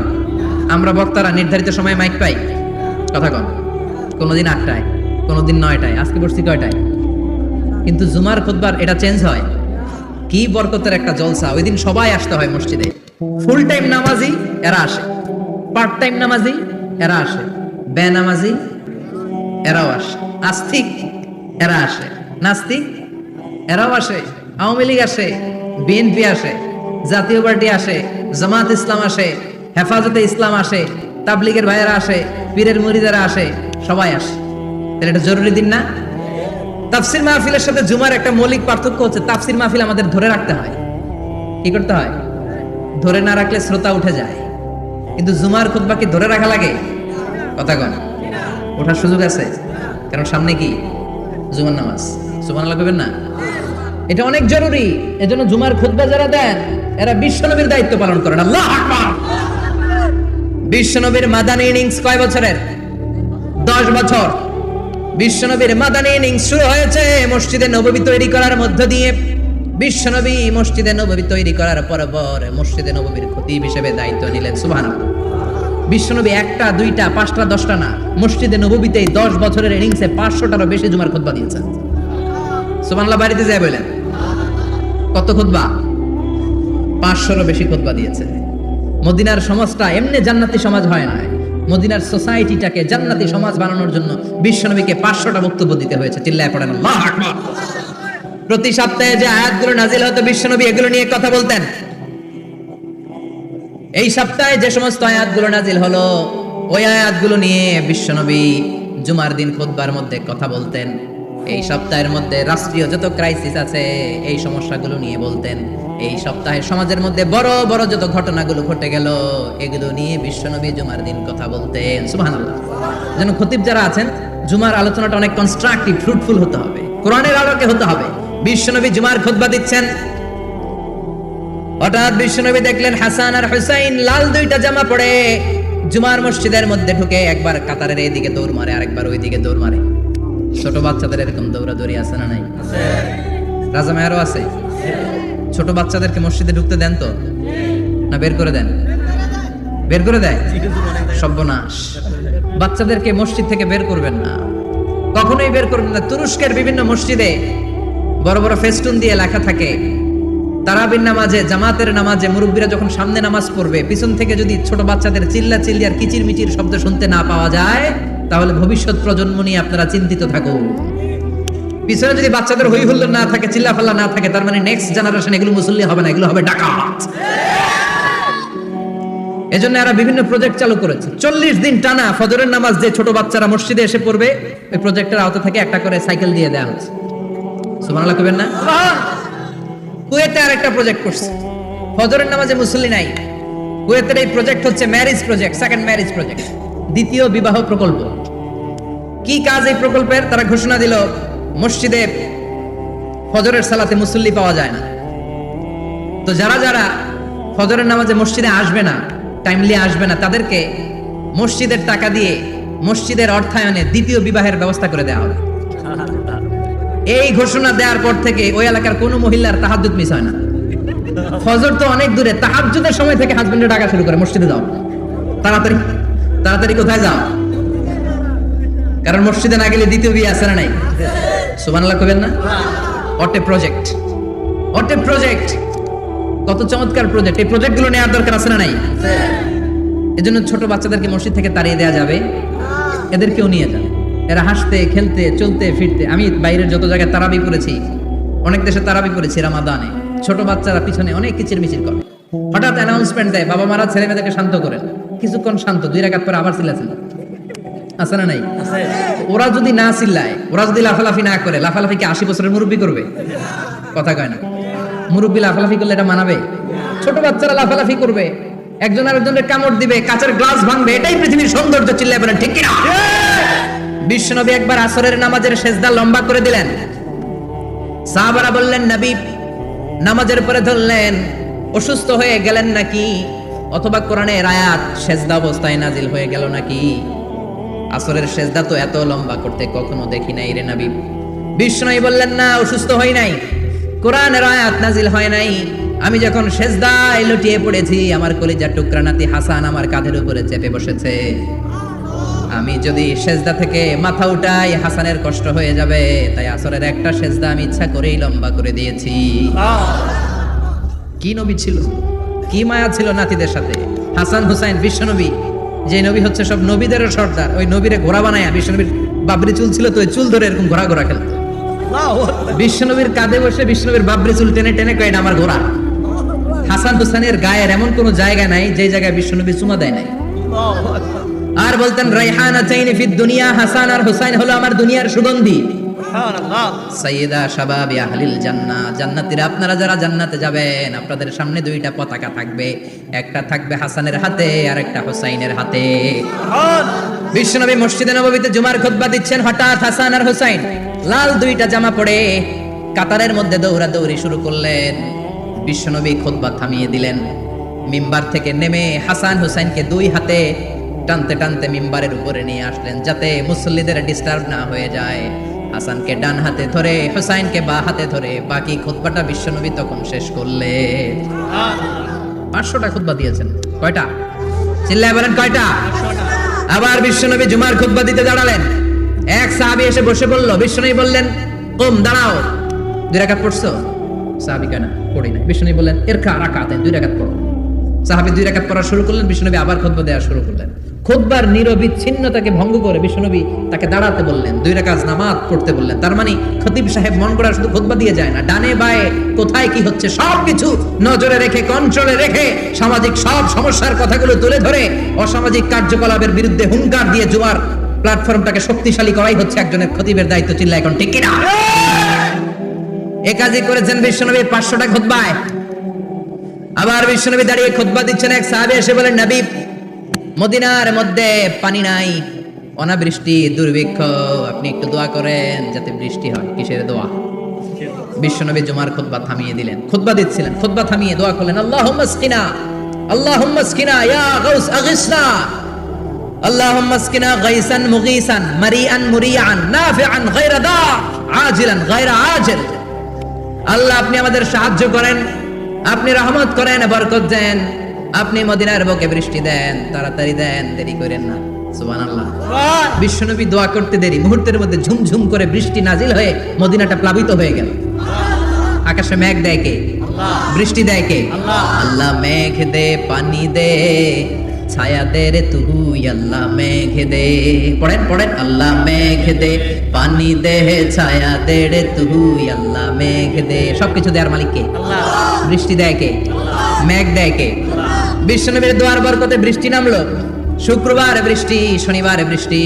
আমরা বক্তারা নির্ধারিত সময়ে মাইক পাই, কথা কন। কোনোদিন 8টায়, কোনোদিন 9টায়, আজকে বসছি কয়টায়? কিন্তু জুমার খুতবার এটা চেঞ্জ হয়। কি বরকতের একটা জলসা। ওই দিন সবাই আসতে হয় মসজিদে। ফুল টাইম নামাজি এরা আসে, পার্ট টাইম নামাজি এরা আসে, বেনামাজি এরাও আসে, আস্তিক এরা আসে, নাস্তিক এরাও আসে, আওয়ামী লীগ আসে, বিএনপি আসে, জাতীয় পার্টি আসে, জামাত ইসলাম আসে, হেফাজতে ইসলাম আসে, তাবলিগের ভাইয়েরা আসে, পীরের মুরিদেরা আসে, সবাই আসে। তাহলে এটা জরুরি দিন না? তাফসির মাহফিলের সাথে জুমার একটা মৌলিক পার্থক্য হচ্ছে, তাফসির মাহফিল আমাদের ধরে রাখতে হয়। কি করতে হয়? ধরে না রাখলে শ্রোতা উঠে যায়। কিন্তু জুমার খুতবা কি ধরে রাখা লাগে? কথা কন। ওঠার সুযোগ আছে, কারণ সামনে কি জুমার নামাজ। সুবহানাল্লাহ কইবেন না? এটা অনেক জরুরি। এজন্য জুমার খুতবা যারা দেন এরা বিশ্বনবীর দায়িত্ব পালন করেন। আল্লাহু আকবার। বিশ্বনবীর মাদানী ইনিংস কয় বছরের? 10 বছর। বিশ্বনবীর মাদানী ইনিংস শুরু হয়েছে মসজিদে নববী তৈরি করার মধ্য দিয়ে। বিশ্বনবী মসজিদে নববী তৈরি করার পর মসজিদে নববীর খতিব হিসেবে দায়িত্ব নিলেন। সুবহানাল্লাহ। বিশ্বনবী 1টা 2টা 5টা 10টা না, মসজিদে নববীতে 10 বছরের ইনিংসে 500টারও বেশি জুমার খুতবা দিয়েছেন। সুবহানাল্লাহ। বাড়িতে যায় বলেন কত খুতবা? 500রও বেশি খুতবা দিয়েছে। মদিনার সমাজটা এমনি জান্নাতি সমাজ হয় না। মদিনার সোসাইটিটাকে জান্নাতি সমাজ বানানোর জন্য বিশ্বনবীকে 500টা বক্তব্য দিতে হয়েছে। চিল্লায় পড়েন আল্লাহু আকবার। প্রতি সপ্তাহে যে আয়াতগুলো নাজিল হতো বিশ্বনবী এগুলো নিয়ে কথা বলতেন। এই সপ্তাহে যে সমস্ত আয়াতগুলো নাজিল হলো ওই আয়াতগুলো নিয়ে বিশ্বনবী জুমার দিন খুতবার মধ্যে কথা বলতেন। এই সপ্তাহের মধ্যে রাষ্ট্রীয় যত ক্রাইসিস আছে এই সমস্যাগুলো নিয়ে বলতেন। এই সপ্তাহে সমাজের মধ্যে বড় বড় যত ঘটনাগুলো ঘটে গেল এগুলো নিয়ে বিশ্বনবী জুমার দিন কথা বলতেন। সুবহানাল্লাহ। যেন খতিব যারা আছেন জুমার আলোচনাটা অনেক কনস্ট্রাকটিভ, ফ্রুটফুল হতে হবে, কোরআনের আলোকে হতে হবে। বিশ্বনবী জুমার খুতবা দিচ্ছেন, হঠাৎ বিশ্বনবী দেখলেন হাসান আর হুসাইন লাল 2টা জামা পরে জুমার মসজিদের মধ্যে ঢুকে একবার কাতারের এইদিকে দৌড় মারে, আরেকবার ওইদিকে দৌড় মারে। ছোট বাচ্চাদের এরকম দৌড়াদৌড়ি আছে না নাই? রাজা মেয়ারও আছে। ছোট বাচ্চাদেরকে মসজিদে ঢুকতে দেন তো? না বের করে দেন? বের করে দেয়। সর্বনাশ। বাচ্চাদেরকে মসজিদ থেকে বের করবেন না, কখনোই বের করবেন না। তুরস্কের বিভিন্ন মসজিদে বড় বড় ফেস্টুন দিয়ে লেখা থাকে, তারাবির নামাজে, জামাতের নামাজে মুরব্বীরা যখন সামনে নামাজ পড়বে, পিছন থেকে যদি ছোট বাচ্চাদের চিল্লা চিল্লি আর কিচির মিচির শব্দ শুনতে না পাওয়া যায়, তাহলে ভবিষ্যৎ প্রজন্ম নিয়ে আপনারা চিন্তিত থাকুন। পিছনে যদি বাচ্চাদের হই হুল্লোড় না থাকে, চিল্লা ফাল্লা না থাকে, তার মানে নেক্সট জেনারেশন এগুলো মুসল্লি হবে না, এগুলো হবে ডাকাত। এজন্য এরা বিভিন্ন প্রজেক্ট চালু করেছে। 40 দিন টানা ফজরের নামাজ যে ছোট বাচ্চারা মসজিদে এসে পড়বে, ওই প্রজেক্টের আওতা থেকে একটা করে সাইকেল দিয়ে দেওয়া হচ্ছে। সুবহানাল্লাহ কইবেন না? কুয়েতে আরেকটা প্রজেক্ট করছে, ফজরের নামাজে মুসল্লি নাই। কুয়েতের এই প্রজেক্ট হচ্ছে marriage project, second marriage project, দ্বিতীয় বিবাহ প্রকল্প। কি কাজ এই প্রকল্পের? তারা ঘোষণা দিল, মসজিদে ফজরের সালাতে মুসল্লি পাওয়া যায় না, তো যারা যারা ফজরের নামাজে মসজিদে আসবে না, টাইমলি আসবে না, তাদেরকে মসজিদের টাকা দিয়ে মসজিদের অর্থায়নে দ্বিতীয় বিবাহের ব্যবস্থা করে দেওয়া হবে। এই ঘোষণা দেওয়ার পর থেকে ওই এলাকার কোনো মহিলার তাহাজ্জুদ মিস হয় না। ফজর তো অনেক দূরে, তাহাজ্জুদের সময় থেকে হাজবেন্ডের ডাকা শুরু করে, মসজিদে যাও, তাড়াতাড়ি তাড়াতাড়ি কোথায় যাও, কারণ মসজিদে না গেলে দ্বিতীয় বিয়ে আছে না নাই? সুবহানাল্লাহ কইবেন না? What a project, what a project, কত চমৎকার প্রজেক্ট। এই প্রজেক্টগুলো নেওয়ার দরকার আছে না নাই? এজন্য ছোট বাচ্চাদেরকে মসজিদ থেকে তাড়িয়ে দেওয়া যাবে, এদেরকেও নিয়ে যান। এরা হাসতে খেলতে চলতে ফিরতে, আমি বাইরের যত জায়গায় তারাবি করেছি, অনেক দেশে তারাবি করেছি রামাদানে, ছোট বাচ্চারা পিছনে অনেক কিচির মিচির করে, হঠাৎ অ্যানাউন্সমেন্ট দেয়, বাবা মারা ছেলে মেয়েদেরকে শান্ত করেন। কিছুক্ষণ শান্ত, 2 রাকাত পরে আবার চিল্লাচিল্লি, আছে না নাই? ওরা যদি না চিল্লায়, ওরা যদি লাফালাফি না করে, লাফালাফি কি 80 বছরের মুরব্বী করবে? কথা কয় না। মুরব্বী লাফালাফি করলে এটা মানাবে? ছোট বাচ্চারা লাফালাফি করবে, একজন আরেকজনের কামড় দিবে, কাঁচের গ্লাস ভাঙবে, এটাই পৃথিবীর সৌন্দর্য। চিল্লায় বলেন ঠিক কিনা? বিশ্বনবী একবার আসরের নামাজের সেজদা লম্বা করে দিলেন। সাহাবারা বললেন, নবী নামাজের পরে ধরলেন, অসুস্থ হয়ে গেলেন নাকি, অথবা কোরআনের আয়াত সেজদা অবস্থায় নাজিল হয়ে গেল নাকি? আসরের সেজদা তো এত লম্বা করতে কখনো দেখি নাই রে নবী। বিশ্বনবী বললেন, না, অসুস্থ হই নাই, কোরআনের আয়াত নাজিল হয় নাই। আমি যখন সেজদায় লুটিয়ে পড়েছি, আমার কলিজার টুকরা নাতি হাসান আমার কাঁধের উপরে চেপে বসেছে। আমি যদি সেজদা থেকে মাথা উঠাই, হাসানের কষ্ট হয়ে যাবে, তাই আসরের একটা সেজদা আমি ইচ্ছা করেই লম্বা করে দিয়েছি। কি নবী ছিল, কি মায়া ছিল নাতিদের সাথে। হাসান হুসাইন, বিশ্বনবী যে নবী হচ্ছে সব নবীদের সর্দার, ওই নবীরে ঘোড়া বানায়, বিশ্বনবীর বাবরি চুল ছিল তো, ওই চুল ধরে এরকম ঘোড়া ঘোড়া খেলত। বিশ্বনবীর কাঁধে বসে বিশ্বনবীর বাবরি চুল টেনে টেনে কয়, এটা আমার ঘোড়া। হাসান হুসাইনের গায়ের এমন কোন জায়গা নাই যে জায়গায় বিশ্বনবী চুমা দেয় নাই। আর বলতেন, রাইহানাতাইনি ফিদ দুনিয়া, হাসান আর হুসাইন হলো আমার দুনিয়ার সুগন্ধি। সুবহানাল্লাহ। সাইয়্যিদা শাবাবি আহলিল জান্নাহ, জান্নাতীরা আপনারা যারা জান্নাতে যাবেন, আপনাদের সামনে 2টা পতাকা থাকবে, একটা থাকবে হাসানের হাতে আর একটা হুসাইনের হাতে। বিশ্বনবী মসজিদে নববীতে জুমার খুতবা দিচ্ছেন, হঠাৎ হাসান আর হুসাইন লাল 2টা জামা পরে কাতারের মধ্যে দৌড়াদৌড়ি শুরু করলেন। বিশ্বনবী খুতবা থামিয়ে দিলেন, মিম্বার থেকে নেমে হাসান হুসাইনকে 2 হাতে টানতে টানতে মিম্বারের উপরে নিয়ে আসলেন, যাতে মুসল্লিদের ডিস্টার্ব না হয়ে যায়। হাসানকে ডান হাতে ধরে, হুসাইনকে বাঁ হাতে ধরে বাকি খুতবাটা বিশ্বনবী তখন শেষ করলেন। 500টা খুতবা দিয়েছেন। কয়টা? চিল্লায় বলেন কয়টা? আবার বিশ্বনবী জুমার খুতবা দিতে দাঁড়ালেন। এক সাহাবী এসে বসে বলল, বিশ্বনবী বললেন, কুম, দাঁড়াও, 2 রাকাত পড়ছো? সাহাবী কেন? পড়ি না। বিশ্বনবী বললেন, ইরকা রাকাতাইন, 2 রাকাত পড়ো। সাহাবী 2 রাকাত পড়া শুরু করলেন, বিশ্বনবী আবার খুতবা দেওয়া শুরু করলেন। খুতবার নিরবিচ্ছিন্নতাকে ভঙ্গ করে বিশ্বনবী তাকে দাঁড়াতে বললেন, 2 রাকাত নামাজ পড়তে বললেন। তার মানে খতিব সাহেব মন করা শুধু খুতবা দিয়ে যায় না, ডানে বায়ে কোথায় কি হচ্ছে সবকিছু নজরে রেখে, কন্ট্রোলে রেখে, সামাজিক সব সমস্যার কথাগুলো তুলে ধরে অসামাজিক কার্যকলাপের বিরুদ্ধে হুঙ্কার দিয়ে জুমার প্ল্যাটফর্মটাকে শক্তিশালী করাই হচ্ছে একজনের খতিবের দায়িত্ব। চিল্লা এখন ঠিক কিনা? এ কাজই করেছেন বিশ্বনবী 500টা খুতবায়। আবার বিশ্বনবী দাঁড়িয়ে খুতবা দিচ্ছেন, এক সাহাবী এসে বলেন, নবী মদিনার মধ্যে পানি নাই, অনাবৃষ্টি, দুর্ভিক্ষ, আপনি একটু দোয়া করেন যাতে বৃষ্টি হয়। কিসের দোয়া? বিশ্বনবী জুমার খুতবা থামিয়ে দিলেন, খুতবা দিচ্ছিলেন, খুতবা থামিয়ে দোয়া করলেন, আল্লাহুম্মা আসকিনা, আল্লাহুম্মা আসকিনা ইয়া গাউস আগিসনা, আল্লাহুম্মা আসকিনা গাইসান মুগীসান, মারিআন মুরিআন, নাফিআন গায়রা দা, আজিলান গায়রা আজিল। আল্লাহ আপনি আমাদের সাহায্য করেন, আপনি রহমত করেন, বরকত দেন, আপনি মদিনার বুকে বৃষ্টি দেন, তাড়াতাড়ি দেন, দেরি করেন না। সুবহানাল্লাহ। বিশ্বনবী দোয়া করতে দেরি, মুহূর্তের মধ্যে ঝুমঝুম করে বৃষ্টি নাজিল হয়ে মদিনাটা প্লাবিত হয়ে গেল। আকাশে মেঘ দেয় কে? বৃষ্টি দেয় কে? আল্লাহ মেঘ দে, পানি দে, ছায়া দে রে তুই আল্লাহ মেঘ দে। পড়েন পড়েন, আল্লাহ মেঘ দে, পানি দে, ছায়া দে রে তুই আল্লাহ মেঘ দে। সবকিছু দেওয়ার মালিক কে? আল্লাহ। বৃষ্টি দেয় কে? মেঘ দেয় কে? বিশ্বনবীর দোয়ার বরকতে বৃষ্টি নামলো। শুক্রবার বৃষ্টি, শনিবার বৃষ্টি,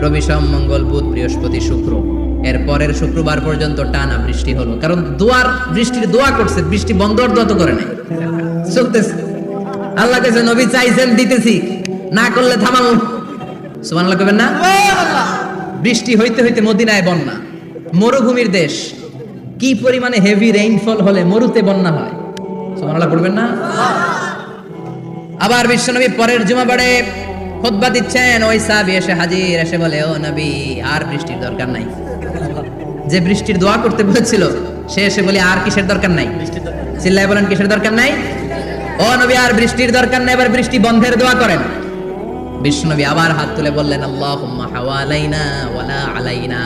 রবি সোম মঙ্গল বুধ বৃহস্পতি শুক্র, এর পরের শুক্রবার পর্যন্ত টানা বৃষ্টি হলো। কারণ বৃষ্টির দোয়া করছে, বৃষ্টি বন্ধর দোয়া তো করে নাই, চলতেছে। আল্লাহ কাছে নবী চাইছেন, দিতেছি, না করলে থামাবো। সুবহানাল্লাহ কইবেন না? বৃষ্টি হইতে হইতে মদিনায় বন্যা। মরুভূমির দেশ, কি পরিমাণে হেভি রেইনফল হলে মরুতে বন্যা হয়। সুবহানাল্লাহ পড়বেন না? আবার বিশ্বনবী পরের জুমাবারে খুতবা দিচ্ছেন, ওই সাহাবী এসে হাজির, এসে বলে, ও নবী আর বৃষ্টির দরকার নাই। যে বৃষ্টির দোয়া করতে বলেছিল সে এসে বলে, আর কিসের দরকার নাই? চিল্লায় বলেন, কিসের দরকার নাই? ও নবী আর বৃষ্টির দরকার নাই, এবার বৃষ্টি বন্ধের দোয়া করেন। বিশ্বনবী আবার হাত তুলে বললেন, আল্লাহুম্মা হাওয়ালাইনা ওয়ালা আলাইনা,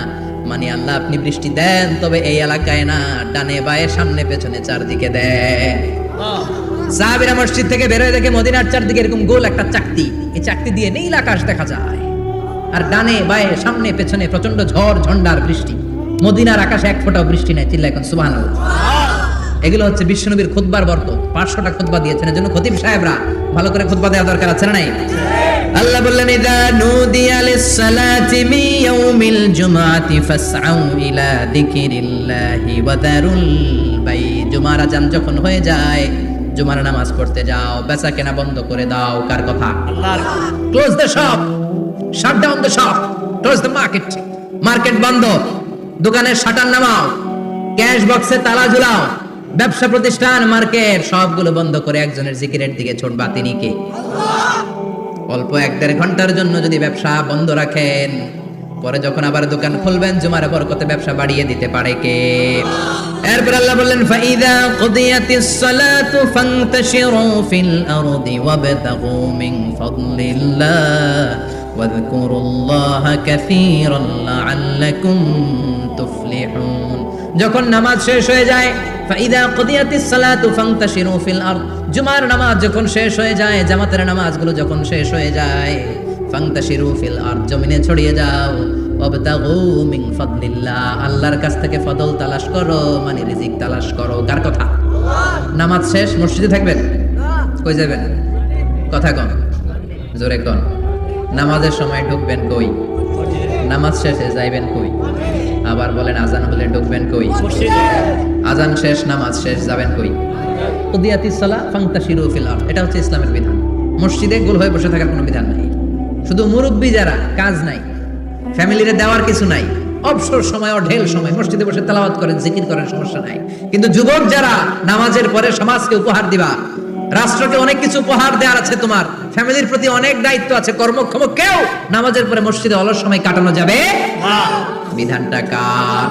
মানে আল্লাহ আপনি বৃষ্টি দেন, তবে এই এলাকায় না, ডানে বায়ে সামনে পেছনে চারদিকে দেন। সাহাবীরা মসজিদ থেকে বের হয়ে দেখে মদিনার চারদিকে এরকম গোল একটা চাকতি, এই চাকতি দিয়ে নীল আকাশ দেখা যায়, আর ডানে বায়ে সামনে পেছনে প্রচন্ড ঝড় ঝন্ডার বৃষ্টি। মদিনার আকাশে এক ফোঁটাও বৃষ্টি নাই। চিল্লায় এখন সুবহানাল্লাহ। এগুলো হচ্ছে বিশ্বনবীর খুতবার বরকত। 500টা খুতবা দিয়েছেন, এজন্য খতিব সাহেবরা ভালো করে খুতবা দেওয়া দরকার আছে না নাই? আল্লাহ বললেন, ইযা নুদিয়া লিস-সালাতি মিন ইয়াউমিল জুমআতি ফাসআউ ইলা যিকিরিল্লাহি ওয়া দারুল বাই। জুমার আযান যখন হয়ে যায়, জুমার নামাজ পড়তে যাও, বেচা কেনা বন্ধ করে দাও। কার কথা? আল্লাহর। Close the shop, shut down the shop, close the market. Market বন্ধ, দোকানের শাটার নামাও, ক্যাশ বক্সে তালা ঝুলাও, ব্যবসা প্রতিষ্ঠান, মার্কেট সবগুলো বন্ধ করে একজনের জিকিরের দিকে ছুটবা। তিনি কে? অল্প 1-1.5 ঘন্টার জন্য যদি ব্যবসা বন্ধ রাখেন, পরে যখন আবার দোকান খুলবেন, জুমার বরকতে ব্যবসা বাড়িয়ে দিতে পারে কে? এরপর আল্লাহ বললেন, ফাইদা কুদিয়াতিস সালাতু ফান্তাশিরু ফিল আরদি ওয়াবতাগু মিন ফাদলিল্লাহ ওয়াযকুরুল্লাহা কাসীরান লাআল্লাকুম তুফলিহুন। যখন নামাজ শেষ হয়ে যায়, ফাইদা কুদিয়াতিস সালাতু ফান্তাশিরু ফিল আরদ, জুমার নামাজ যখন শেষ হয়ে যায়, জামাতের নামাজগুলো যখন শেষ হয়ে যায়, ফান্তাশিরু ফিল আরদ, জমিনে ছড়িয়ে যাও, ওয়াবতাগু মিন ফাদলিল্লাহ, আল্লাহর কাছ থেকে ফদল তালাশ করো, মানে রিজিক তালাশ করো। কার কথা? নামাজ শেষ মসজিদে থাকবেন, কই যাবেন? কথা কন, জোরে কন। নামাজের সময় ঢুকবেন কই? নামাজ শেষে যাইবেন কই? আবার বলেন, আজান হলে ঢুকবেন কই? আজান শেষ, নামাজ শেষ, যাবেন কই? কুদিয়াতিস সালাহ ফান্তাশিরু ফিল আরদ, এটা হচ্ছে ইসলামের বিধান। মসজিদে গোল হয়ে বসে থাকার কোনো বিধান নাই। শুধু মুরব্বী যারা, কাজ নাই, ফ্যামিলিরে দেওয়ার কিছু নাই, অবসর সময় ঢেল সময় মসজিদে বসে তেলাওয়াত করেন, জিকির করেন, সমস্যা নাই। কিন্তু যুবক যারা, নামাজের পরে সমাজকে উপহার দিবা, রাষ্ট্রকে অনেক কিছু উপহার দেওয়ার আছে, তোমার ফ্যামিলির প্রতি অনেক দায়িত্ব আছে, কর্মক্ষম কেউ নামাজের পরে মসজিদে অলস সময় কাটানো যাবে না। বিধানটা কার?